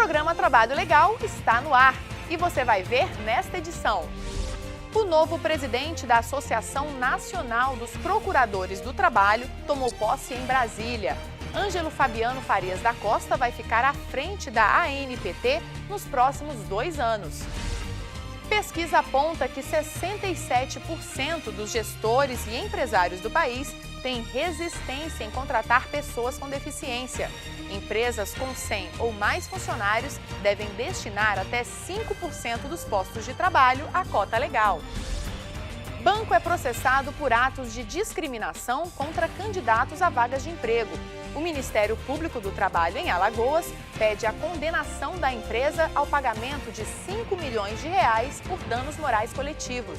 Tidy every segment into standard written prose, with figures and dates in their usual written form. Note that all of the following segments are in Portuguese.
programa Trabalho Legal está no ar e você vai ver nesta edição. O novo presidente da Associação Nacional dos Procuradores do Trabalho tomou posse em Brasília. Ângelo Fabiano Farias da Costa vai ficar à frente da ANPT nos próximos 2 anos. Pesquisa aponta que 67% dos gestores e empresários do país têm resistência em contratar pessoas com deficiência. Empresas com 100 ou mais funcionários devem destinar até 5% dos postos de trabalho à cota legal. Banco é processado por atos de discriminação contra candidatos a vagas de emprego. O Ministério Público do Trabalho em Alagoas pede a condenação da empresa ao pagamento de R$5 milhões por danos morais coletivos.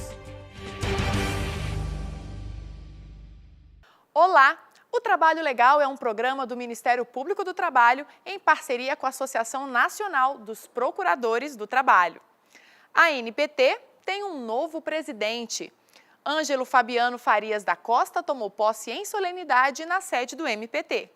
Olá! O Trabalho Legal é um programa do Ministério Público do Trabalho em parceria com a Associação Nacional dos Procuradores do Trabalho. A ANPT tem um novo presidente. Ângelo Fabiano Farias da Costa tomou posse em solenidade na sede do MPT.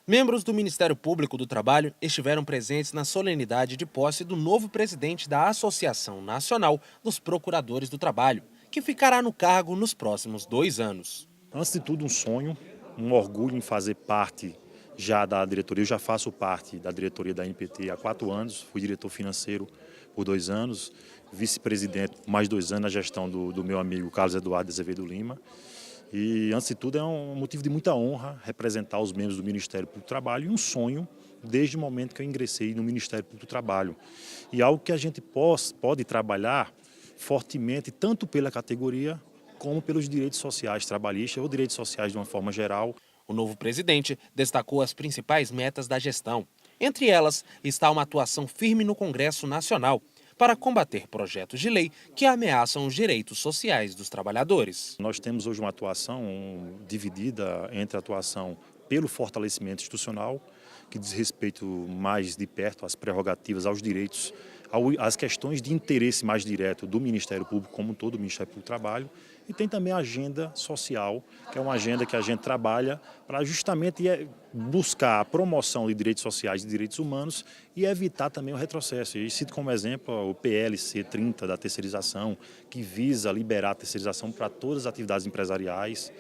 Membros do Ministério Público do Trabalho estiveram presentes na solenidade de posse do novo presidente da Associação Nacional dos Procuradores do Trabalho, que ficará no cargo nos próximos 2 anos. Antes de tudo, um sonho, um orgulho em fazer parte já da diretoria. Eu já faço parte da diretoria da ANPT há 4 anos, fui diretor financeiro por 2 anos, vice-presidente por mais 2 anos na gestão do meu amigo Carlos Eduardo de Azevedo Lima. E, antes de tudo, é um motivo de muita honra representar os membros do Ministério Público do Trabalho e um sonho desde o momento que eu ingressei no Ministério Público do Trabalho. E algo que a gente pode trabalhar fortemente, tanto pela categoria como pelos direitos sociais trabalhistas ou direitos sociais de uma forma geral. O novo presidente destacou as principais metas da gestão. Entre elas está uma atuação firme no Congresso Nacional para combater projetos de lei que ameaçam os direitos sociais dos trabalhadores. Nós temos hoje uma atuação dividida entre a atuação pelo fortalecimento institucional, que diz respeito mais de perto às prerrogativas, aos direitos, às questões de interesse mais direto do Ministério Público, como todo o Ministério Público do Trabalho, e tem também a agenda social, que é uma agenda que a gente trabalha para justamente buscar a promoção de direitos sociais e direitos humanos e evitar também o retrocesso. E cito como exemplo o PLC 30 da terceirização, que visa liberar a terceirização para todas as atividades empresariais.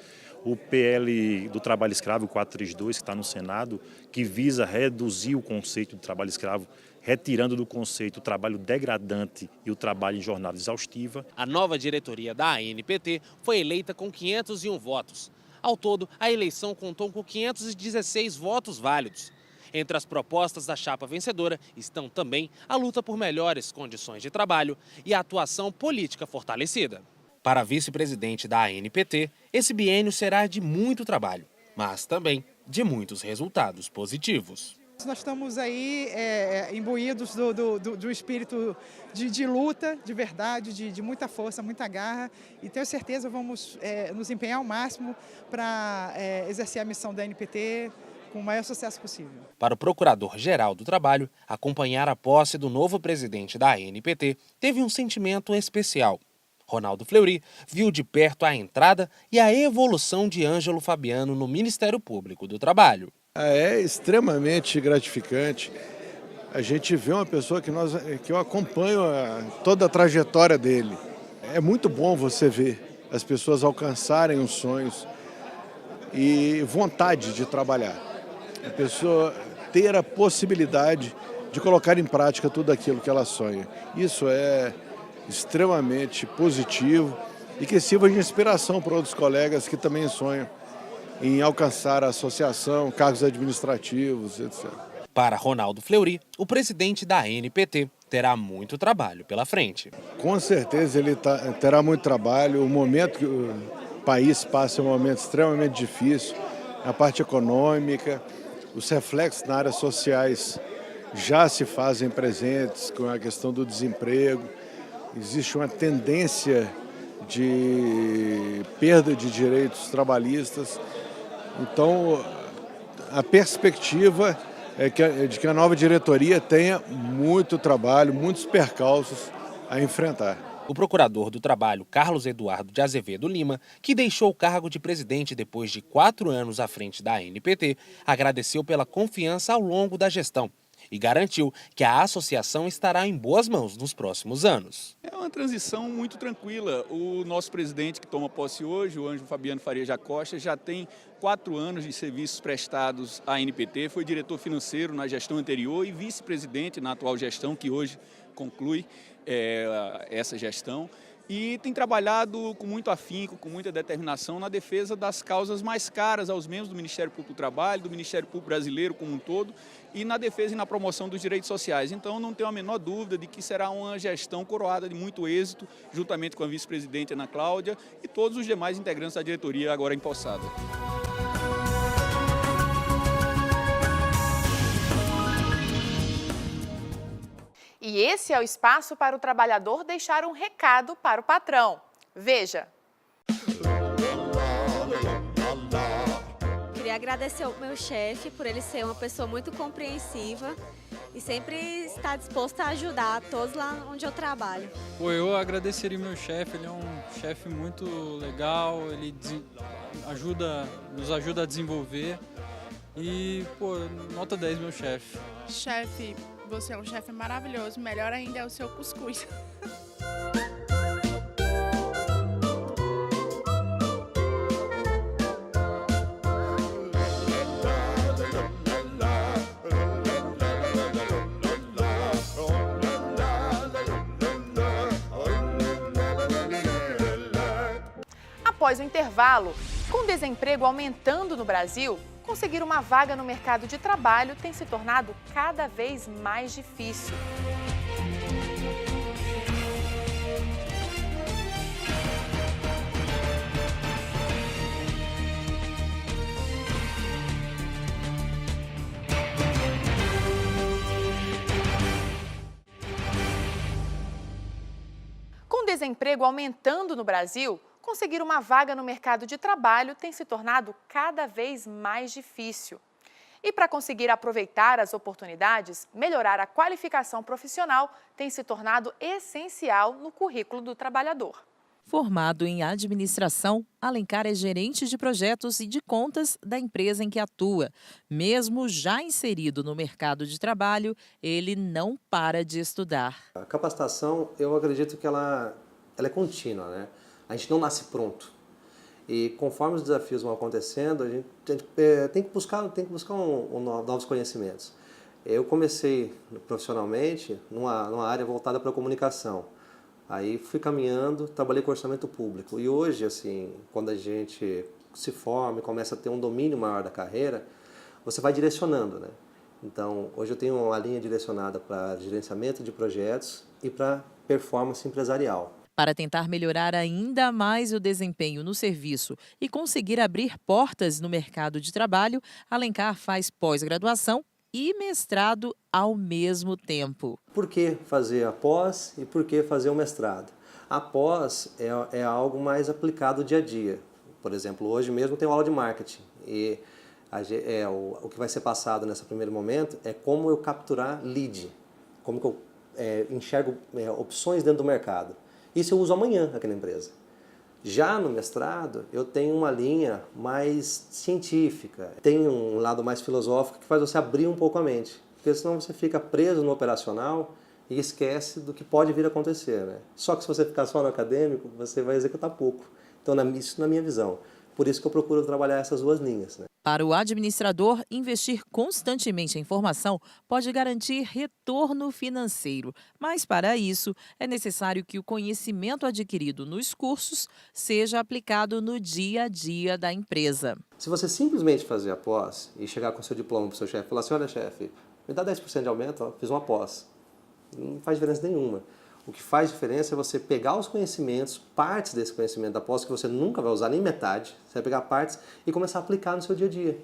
O PL do trabalho escravo, o 432, que está no Senado, que visa reduzir o conceito de trabalho escravo, retirando do conceito o trabalho degradante e o trabalho em jornada exaustiva. A nova diretoria da ANPT foi eleita com 501 votos. Ao todo, a eleição contou com 516 votos válidos. Entre as propostas da chapa vencedora estão também a luta por melhores condições de trabalho e a atuação política fortalecida. Para a vice-presidente da ANPT, esse biênio será de muito trabalho, mas também de muitos resultados positivos. Nós estamos aí imbuídos do espírito de luta, de verdade, de muita força, muita garra, e tenho certeza vamos nos empenhar ao máximo para exercer a missão da ANPT com o maior sucesso possível. Para o Procurador-Geral do Trabalho, acompanhar a posse do novo presidente da ANPT teve um sentimento especial. Ronaldo Fleury viu de perto a entrada e a evolução de Ângelo Fabiano no Ministério Público do Trabalho. É extremamente gratificante a gente ver uma pessoa que eu acompanho toda a trajetória dele. É muito bom você ver as pessoas alcançarem os sonhos e vontade de trabalhar. A pessoa ter a possibilidade de colocar em prática tudo aquilo que ela sonha. Isso é extremamente positivo e que sirva de inspiração para outros colegas que também sonham em alcançar a associação, cargos administrativos, etc. Para Ronaldo Fleury, o presidente da ANPT terá muito trabalho pela frente. Com certeza ele terá muito trabalho. O momento que o país passa é um momento extremamente difícil. A parte econômica, os reflexos na área sociais já se fazem presentes com a questão do desemprego. Existe uma tendência de perda de direitos trabalhistas. Então, a perspectiva é de que a nova diretoria tenha muito trabalho, muitos percalços a enfrentar. O procurador do Trabalho, Carlos Eduardo de Azevedo Lima, que deixou o cargo de presidente depois de 4 anos à frente da ANPT, agradeceu pela confiança ao longo da gestão e garantiu que a associação estará em boas mãos nos próximos anos. É uma transição muito tranquila. O nosso presidente que toma posse hoje, o Ângelo Fabiano Faria Jacosta, já tem 4 anos de serviços prestados à ANPT, foi diretor financeiro na gestão anterior e vice-presidente na atual gestão, que hoje conclui essa gestão. E tem trabalhado com muito afinco, com muita determinação na defesa das causas mais caras aos membros do Ministério Público do Trabalho, do Ministério Público Brasileiro como um todo, e na defesa e na promoção dos direitos sociais. Então, não tenho a menor dúvida de que será uma gestão coroada de muito êxito, juntamente com a vice-presidente Ana Cláudia e todos os demais integrantes da diretoria agora empossada. E esse é o espaço para o trabalhador deixar um recado para o patrão. Veja. Queria agradecer ao meu chefe por ele ser uma pessoa muito compreensiva e sempre estar disposto a ajudar todos lá onde eu trabalho. Eu agradeceria meu chefe, ele é um chefe muito legal, ele nos ajuda a desenvolver e, nota 10 meu chefe. Chefe, você é um chefe maravilhoso, melhor ainda é o seu cuscuz. Após o intervalo, com o desemprego aumentando no Brasil, conseguir uma vaga no mercado de trabalho tem se tornado cada vez mais difícil. Com o desemprego aumentando no Brasil, conseguir uma vaga no mercado de trabalho tem se tornado cada vez mais difícil. E para conseguir aproveitar as oportunidades, melhorar a qualificação profissional tem se tornado essencial no currículo do trabalhador. Formado em administração, Alencar é gerente de projetos e de contas da empresa em que atua. Mesmo já inserido no mercado de trabalho, ele não para de estudar. A capacitação, eu acredito que ela é contínua, né? A gente não nasce pronto. E conforme os desafios vão acontecendo, a gente tem que buscar novos conhecimentos. Eu comecei profissionalmente numa área voltada para a comunicação. Aí fui caminhando, trabalhei com orçamento público. E hoje, assim, quando a gente se forma e começa a ter um domínio maior da carreira, você vai direcionando, né? Então, hoje eu tenho uma linha direcionada para gerenciamento de projetos e para performance empresarial. Para tentar melhorar ainda mais o desempenho no serviço e conseguir abrir portas no mercado de trabalho, Alencar faz pós-graduação e mestrado ao mesmo tempo. Por que fazer a pós e por que fazer o mestrado? A pós é algo mais aplicado dia a dia. Por exemplo, hoje mesmo tem aula de marketing e o que vai ser passado nesse primeiro momento é como eu capturar lead, como que eu enxergo opções dentro do mercado. Isso eu uso amanhã aqui na empresa. Já no mestrado, eu tenho uma linha mais científica, tem um lado mais filosófico que faz você abrir um pouco a mente, porque senão você fica preso no operacional e esquece do que pode vir a acontecer, né? Só que se você ficar só no acadêmico, você vai executar pouco. Então, isso na minha visão. Por isso que eu procuro trabalhar essas duas linhas, né? Para o administrador, investir constantemente em formação pode garantir retorno financeiro. Mas, para isso, é necessário que o conhecimento adquirido nos cursos seja aplicado no dia a dia da empresa. Se você simplesmente fazer a pós e chegar com seu diploma para o seu chefe e falar assim, olha, chefe, me dá 10% de aumento, ó, fiz uma pós. Não faz diferença nenhuma. O que faz diferença é você pegar os conhecimentos, partes desse conhecimento da pós que você nunca vai usar nem metade, você vai pegar partes e começar a aplicar no seu dia a dia.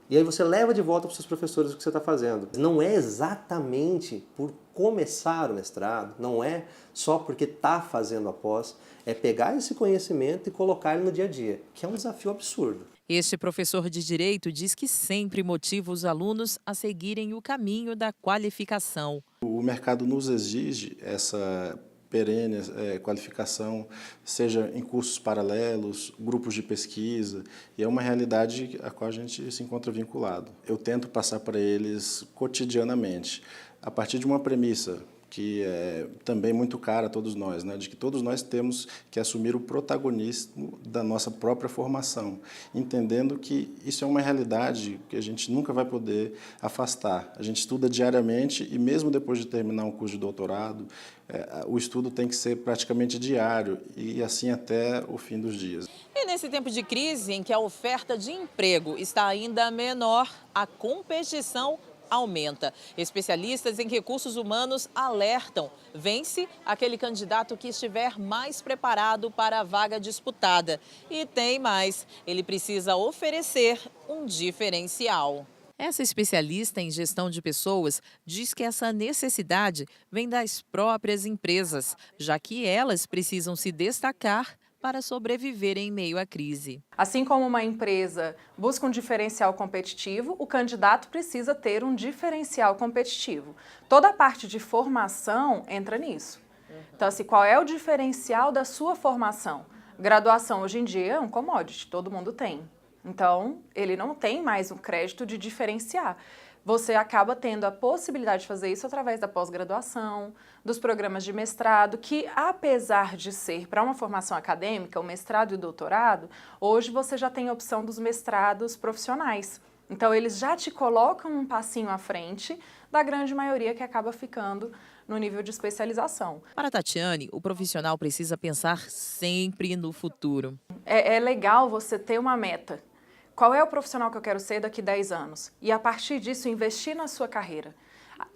E aí você leva de volta para os seus professores o que você está fazendo. Não é exatamente por começar o mestrado, não é só porque está fazendo a pós, é pegar esse conhecimento e colocar ele no dia a dia, que é um desafio absurdo. Este professor de Direito diz que sempre motiva os alunos a seguirem o caminho da qualificação. O mercado nos exige essa perene, qualificação, seja em cursos paralelos, grupos de pesquisa, e é uma realidade a qual a gente se encontra vinculado. Eu tento passar para eles cotidianamente, a partir de uma premissa que é também muito cara a todos nós, né? De que todos nós temos que assumir o protagonismo da nossa própria formação, entendendo que isso é uma realidade que a gente nunca vai poder afastar. A gente estuda diariamente e mesmo depois de terminar um curso de doutorado, o estudo tem que ser praticamente diário e assim até o fim dos dias. E nesse tempo de crise em que a oferta de emprego está ainda menor, a competição aumenta. Especialistas em recursos humanos alertam: vence aquele candidato que estiver mais preparado para a vaga disputada. E tem mais, ele precisa oferecer um diferencial. Essa especialista em gestão de pessoas diz que essa necessidade vem das próprias empresas, já que elas precisam se destacar para sobreviver em meio à crise. Assim como uma empresa busca um diferencial competitivo, o candidato precisa ter um diferencial competitivo. Toda a parte de formação entra nisso. Então, assim, qual é o diferencial da sua formação? Graduação hoje em dia é um commodity, todo mundo tem. Então, ele não tem mais um crédito de diferenciar. Você acaba tendo a possibilidade de fazer isso através da pós-graduação, dos programas de mestrado, que apesar de ser para uma formação acadêmica, o mestrado e o doutorado, hoje você já tem a opção dos mestrados profissionais. Então, eles já te colocam um passinho à frente da grande maioria que acaba ficando no nível de especialização. Para Tatiane, o profissional precisa pensar sempre no futuro. É legal você ter uma meta. Qual é o profissional que eu quero ser daqui a 10 anos? E a partir disso, investir na sua carreira.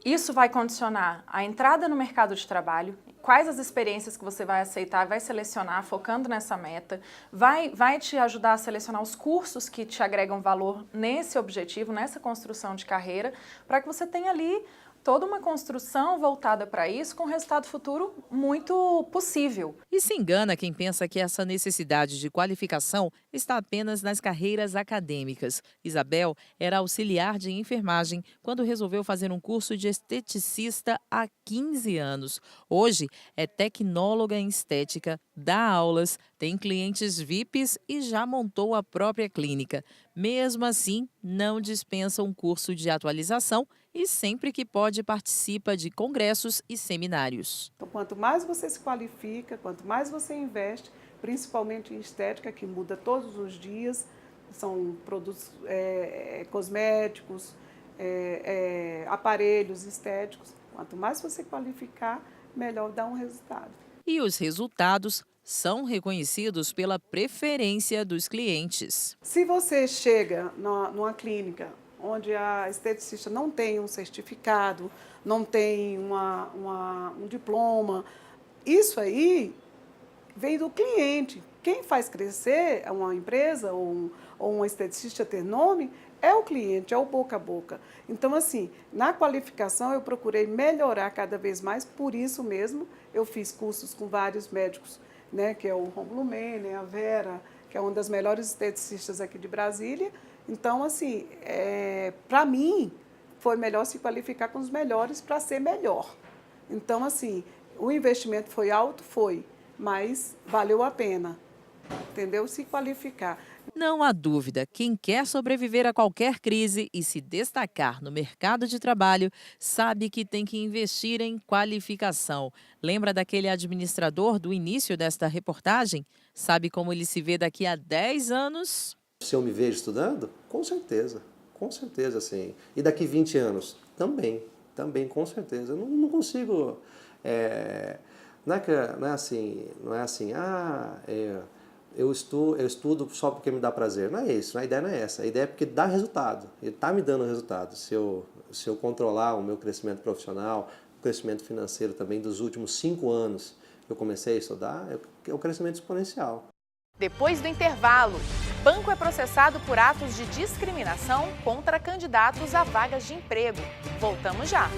Isso vai condicionar a entrada no mercado de trabalho, quais as experiências que você vai aceitar, vai selecionar, focando nessa meta, vai te ajudar a selecionar os cursos que te agregam valor nesse objetivo, nessa construção de carreira, para que você tenha ali toda uma construção voltada para isso, com um resultado futuro muito possível. E se engana quem pensa que essa necessidade de qualificação está apenas nas carreiras acadêmicas. Isabel era auxiliar de enfermagem quando resolveu fazer um curso de esteticista há 15 anos. Hoje é tecnóloga em estética, dá aulas, tem clientes VIPs e já montou a própria clínica. Mesmo assim, não dispensa um curso de atualização e sempre que pode participa de congressos e seminários. Então, quanto mais você se qualifica, quanto mais você investe, principalmente em estética, que muda todos os dias, são produtos cosméticos, aparelhos estéticos, quanto mais você qualificar, melhor dá um resultado. E os resultados são reconhecidos pela preferência dos clientes. Se você chega numa clínica onde a esteticista não tem um certificado, não tem um diploma, isso aí vem do cliente. Quem faz crescer uma empresa ou um esteticista ter nome é o cliente, é o boca a boca. Então, assim, na qualificação eu procurei melhorar cada vez mais, por isso mesmo eu fiz cursos com vários médicos, né, que é o Rômulo Mene, a Vera, que é uma das melhores esteticistas aqui de Brasília. Então, assim, para mim, foi melhor se qualificar com os melhores para ser melhor. Então, assim, o investimento foi alto? Foi, mas valeu a pena, entendeu? Se qualificar. Não há dúvida, quem quer sobreviver a qualquer crise e se destacar no mercado de trabalho, sabe que tem que investir em qualificação. Lembra daquele administrador do início desta reportagem? Sabe como ele se vê daqui a 10 anos? Se eu me vejo estudando? Com certeza, sim. E daqui 20 anos? Também, com certeza. Eu não consigo... Não é assim, eu estudo só porque me dá prazer. Não é isso, a ideia não é essa. A ideia é porque dá resultado. Ele está me dando resultado. Se eu controlar o meu crescimento profissional, o crescimento financeiro também dos últimos 5 anos que eu comecei a estudar, é o crescimento exponencial. Depois do intervalo, banco é processado por atos de discriminação contra candidatos a vagas de emprego. Voltamos já.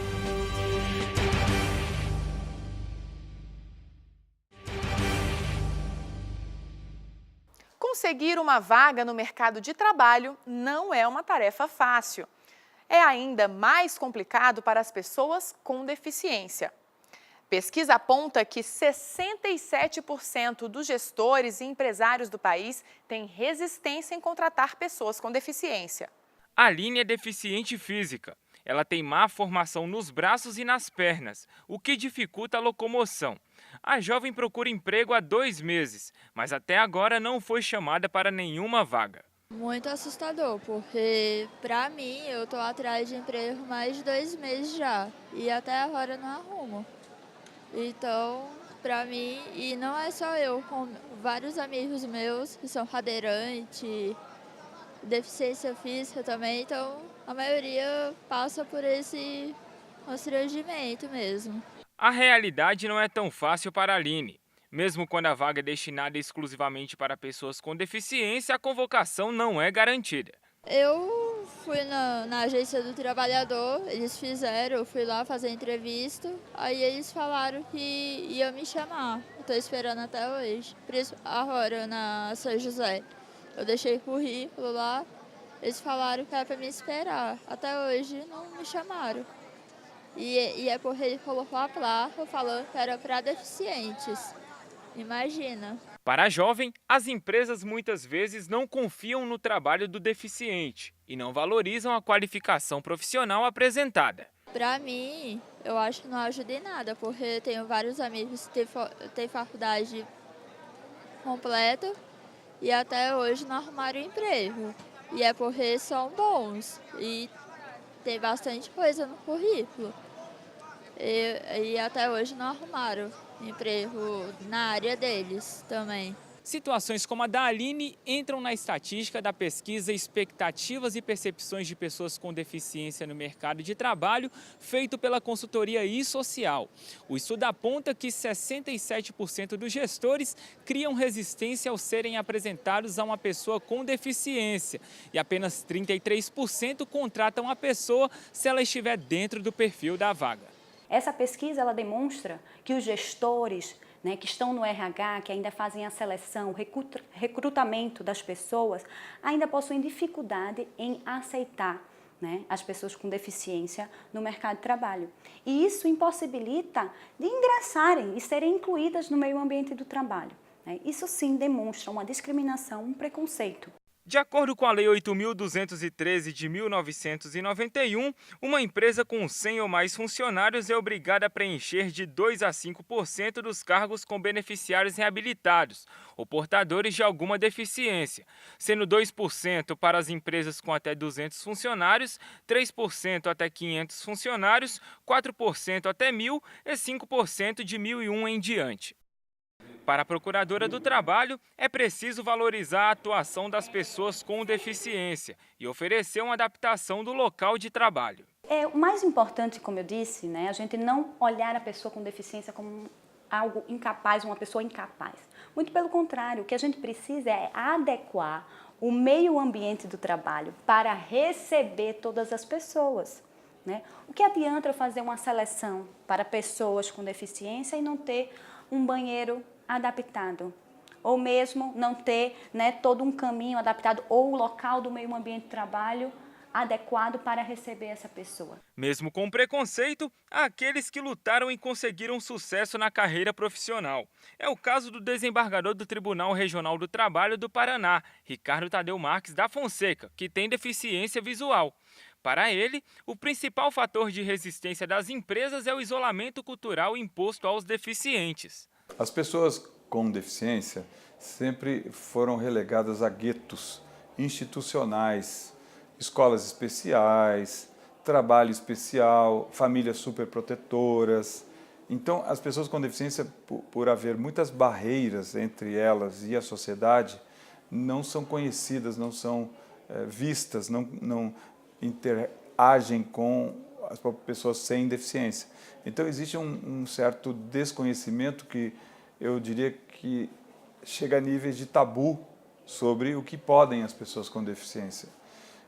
Conseguir uma vaga no mercado de trabalho não é uma tarefa fácil. É ainda mais complicado para as pessoas com deficiência. Pesquisa aponta que 67% dos gestores e empresários do país têm resistência em contratar pessoas com deficiência. A Aline é deficiente física. Ela tem má formação nos braços e nas pernas, o que dificulta a locomoção. A jovem procura emprego há 2 meses, mas até agora não foi chamada para nenhuma vaga. Muito assustador, porque para mim eu estou atrás de emprego mais de 2 meses já e até agora não arrumo. Então, para mim, e não é só eu, com vários amigos meus que são cadeirantes, deficiência física também, então a maioria passa por esse constrangimento mesmo. A realidade não é tão fácil para a Aline. Mesmo quando a vaga é destinada exclusivamente para pessoas com deficiência, a convocação não é garantida. Eu fui na agência do trabalhador, eles fizeram, eu fui lá fazer entrevista, aí eles falaram que iam me chamar. Estou esperando até hoje. Por isso, agora na São José, eu deixei currículo lá, eles falaram que era para me esperar. Até hoje não me chamaram. E é porque ele colocou a placa falando que era para deficientes. Imagina. Para a jovem, as empresas muitas vezes não confiam no trabalho do deficiente e não valorizam a qualificação profissional apresentada. Para mim, eu acho que não ajuda em nada, porque eu tenho vários amigos que têm faculdade completa e até hoje não arrumaram emprego. E é porque são bons e tem bastante coisa no currículo. E até hoje não arrumaram emprego na área deles também. Situações como a da Aline entram na estatística da pesquisa Expectativas e Percepções de Pessoas com Deficiência no Mercado de Trabalho, feito pela consultoria iSocial. O estudo aponta que 67% dos gestores criam resistência ao serem apresentados a uma pessoa com deficiência e apenas 33% contratam a pessoa se ela estiver dentro do perfil da vaga. Essa pesquisa ela demonstra que os gestores, que estão no RH, que ainda fazem a seleção, o recrutamento das pessoas, ainda possuem dificuldade em aceitar as pessoas com deficiência no mercado de trabalho. E isso impossibilita de ingressarem e serem incluídas no meio ambiente do trabalho. Isso sim demonstra uma discriminação, um preconceito. De acordo com a Lei 8.213 de 1991, uma empresa com 100 ou mais funcionários é obrigada a preencher de 2 a 5% dos cargos com beneficiários reabilitados ou portadores de alguma deficiência, sendo 2% para as empresas com até 200 funcionários, 3% até 500 funcionários, 4% até 1.000 e 5% de 1.001 em diante. Para a Procuradora do Trabalho, é preciso valorizar a atuação das pessoas com deficiência e oferecer uma adaptação do local de trabalho. O mais importante, como eu disse, a gente não olhar a pessoa com deficiência como algo incapaz, uma pessoa incapaz. Muito pelo contrário, o que a gente precisa é adequar o meio ambiente do trabalho para receber todas as pessoas. O que adianta eu fazer uma seleção para pessoas com deficiência e não ter um banheiro adaptado, ou mesmo não ter todo um caminho adaptado ou o local do meio ambiente de trabalho adequado para receber essa pessoa. Mesmo com preconceito, há aqueles que lutaram e conseguiram sucesso na carreira profissional. É o caso do desembargador do Tribunal Regional do Trabalho do Paraná, Ricardo Tadeu Marques da Fonseca, que tem deficiência visual. Para ele, o principal fator de resistência das empresas é o isolamento cultural imposto aos deficientes. As pessoas com deficiência sempre foram relegadas a guetos institucionais, escolas especiais, trabalho especial, famílias superprotetoras. Então, as pessoas com deficiência, por haver muitas barreiras entre elas e a sociedade, não são conhecidas, não são vistas, não interagem com as pessoas sem deficiência. Então, existe um certo desconhecimento que eu diria que chega a níveis de tabu sobre o que podem as pessoas com deficiência.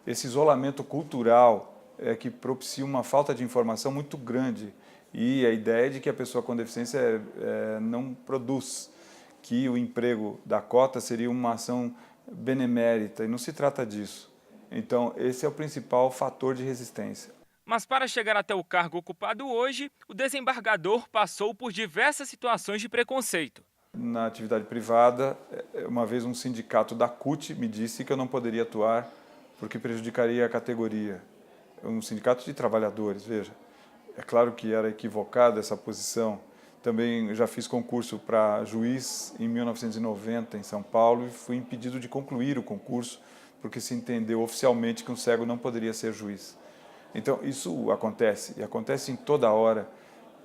Esse isolamento cultural é que propicia uma falta de informação muito grande e a ideia de que a pessoa com deficiência não produz, que o emprego da cota seria uma ação benemérita, e não se trata disso. Então, esse é o principal fator de resistência. Mas para chegar até o cargo ocupado hoje, o desembargador passou por diversas situações de preconceito. Na atividade privada, uma vez um sindicato da CUT me disse que eu não poderia atuar porque prejudicaria a categoria. Um sindicato de trabalhadores, veja. É claro que era equivocada essa posição. Também já fiz concurso para juiz em 1990 em São Paulo e fui impedido de concluir o concurso porque se entendeu oficialmente que um cego não poderia ser juiz. Então isso acontece, e acontece em toda hora,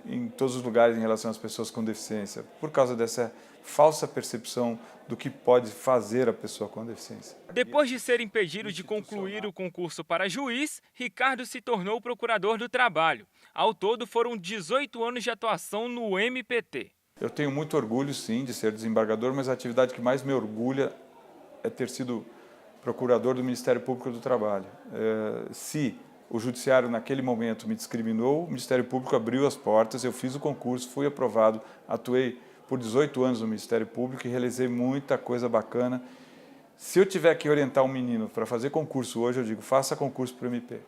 em todos os lugares em relação às pessoas com deficiência, por causa dessa falsa percepção do que pode fazer a pessoa com deficiência. Depois de ser impedido de concluir o concurso para juiz, Ricardo se tornou procurador do trabalho. Ao todo, foram 18 anos de atuação no MPT. Eu tenho muito orgulho, sim, de ser desembargador, mas a atividade que mais me orgulha é ter sido procurador do Ministério Público do Trabalho. Se o Judiciário, naquele momento, me discriminou, o Ministério Público abriu as portas, eu fiz o concurso, fui aprovado, atuei por 18 anos no Ministério Público e realizei muita coisa bacana. Se eu tiver que orientar um menino para fazer concurso hoje, eu digo, faça concurso para o MP.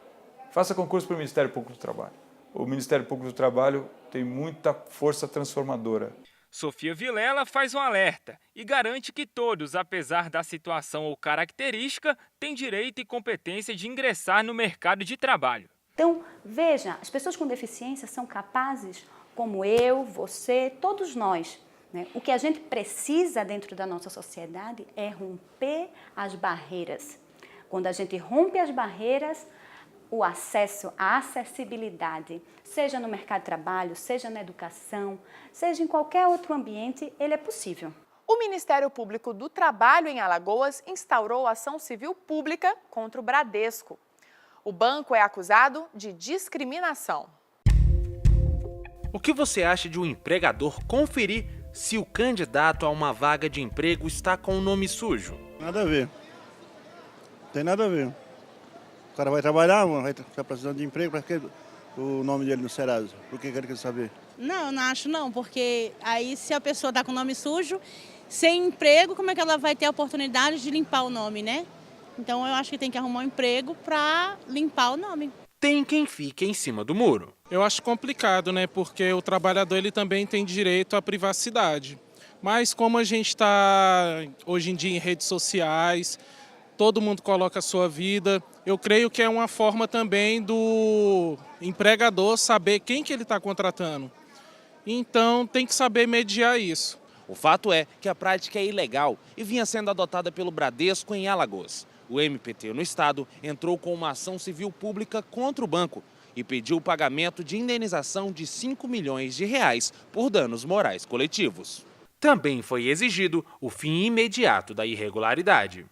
Faça concurso para o Ministério Público do Trabalho. O Ministério Público do Trabalho tem muita força transformadora. Sofia Vilela faz um alerta e garante que todos, apesar da situação ou característica, têm direito e competência de ingressar no mercado de trabalho. Então, veja, as pessoas com deficiência são capazes, como eu, você, todos nós, né? O que a gente precisa dentro da nossa sociedade é romper as barreiras. Quando a gente rompe as barreiras, o acesso, a acessibilidade, seja no mercado de trabalho, seja na educação, seja em qualquer outro ambiente, ele é possível. O Ministério Público do Trabalho em Alagoas instaurou ação civil pública contra o Bradesco. O banco é acusado de discriminação. O que você acha de um empregador conferir se o candidato a uma vaga de emprego está com o nome sujo? Nada a ver. Tem nada a ver. O cara vai trabalhar, vai estar precisando de emprego, para que o nome dele no Serasa? Por que ele quer saber? Não, não acho não, porque aí se a pessoa está com o nome sujo, sem emprego, como é que ela vai ter a oportunidade de limpar o nome, né? Então eu acho que tem que arrumar um emprego para limpar o nome. Tem quem fique em cima do muro. Eu acho complicado, né? Porque o trabalhador ele também tem direito à privacidade. Mas como a gente está hoje em dia em redes sociais, todo mundo coloca a sua vida, eu creio que é uma forma também do empregador saber quem que ele está contratando. Então tem que saber mediar isso. O fato é que a prática é ilegal e vinha sendo adotada pelo Bradesco em Alagoas. O MPT no estado entrou com uma ação civil pública contra o banco e pediu o pagamento de indenização de R$5 milhões por danos morais coletivos. Também foi exigido o fim imediato da irregularidade.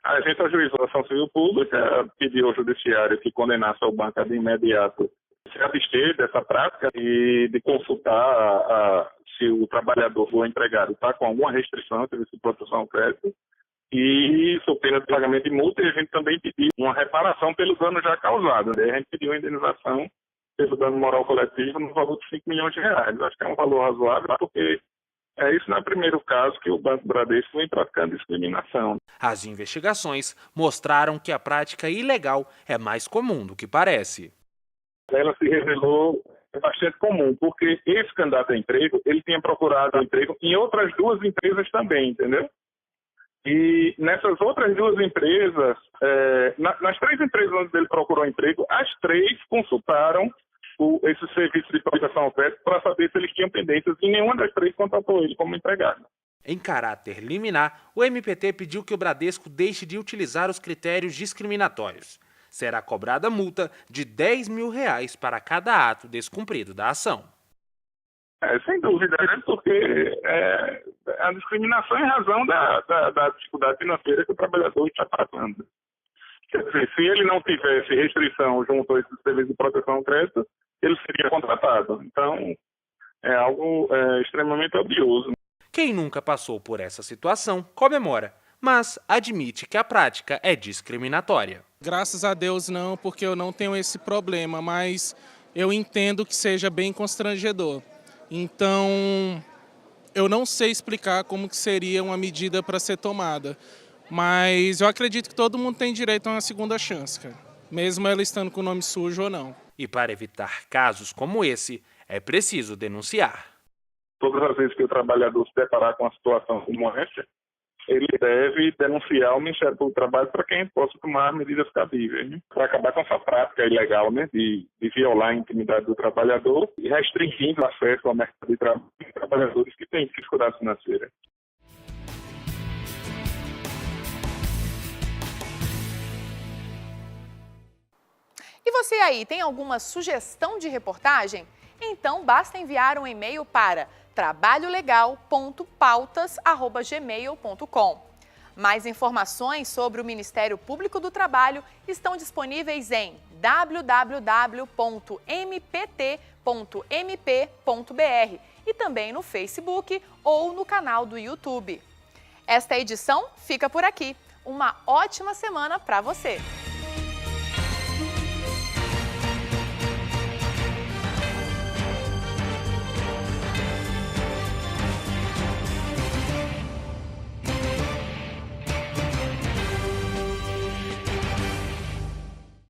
A gente ajuizou a ação civil pública, pediu ao judiciário que condenasse o banco de imediato se abster dessa prática e de consultar se o trabalhador ou o empregado está com alguma restrição de serviço de proteção ao crédito e sob pena de pagamento de multa, e a gente também pediu uma reparação pelo dano já causado. Daí a gente pediu uma indenização pelo dano moral coletivo no valor de R$5 milhões. Acho que é um valor razoável, porque isso não é o primeiro caso que o Banco Bradesco vem praticando discriminação. As investigações mostraram que a prática ilegal é mais comum do que parece. Ela se revelou bastante comum, porque esse candidato a emprego, ele tinha procurado emprego em outras duas empresas também, entendeu? E nessas outras duas empresas, nas três empresas onde ele procurou emprego, as três consultaram esse serviço de proteção ao crédito para saber se eles tinham pendências, e nenhuma das três contratou ele como empregado. Em caráter liminar, o MPT pediu que o Bradesco deixe de utilizar os critérios discriminatórios. Será cobrada multa de R$10 mil para cada ato descumprido da ação. Sem dúvida, né? Porque a discriminação é em razão da dificuldade financeira que o trabalhador está passando. Quer dizer, se ele não tivesse restrição junto a esse serviço de proteção ao crédito, ele seria contratado. Então, é algo extremamente odioso. Quem nunca passou por essa situação comemora, mas admite que a prática é discriminatória. Graças a Deus não, porque eu não tenho esse problema, mas eu entendo que seja bem constrangedor. Então, eu não sei explicar como que seria uma medida para ser tomada, mas eu acredito que todo mundo tem direito a uma segunda chance, cara. mesmo ela estando com o nome sujo ou não. E para evitar casos como esse, é preciso denunciar. Todas as vezes que o trabalhador se deparar com uma situação como essa, ele deve denunciar o Ministério do Trabalho para quem possa tomar medidas cabíveis, né? Para acabar com essa prática ilegal, né? de violar a intimidade do trabalhador e restringindo o acesso ao mercado de trabalho de trabalhadores que têm dificuldade financeira. E você aí, tem alguma sugestão de reportagem? Então basta enviar um e-mail para trabalholegal.pautas@gmail.com. Mais informações sobre o Ministério Público do Trabalho estão disponíveis em www.mpt.mp.br e também no Facebook ou no canal do YouTube. Esta edição fica por aqui. Uma ótima semana para você!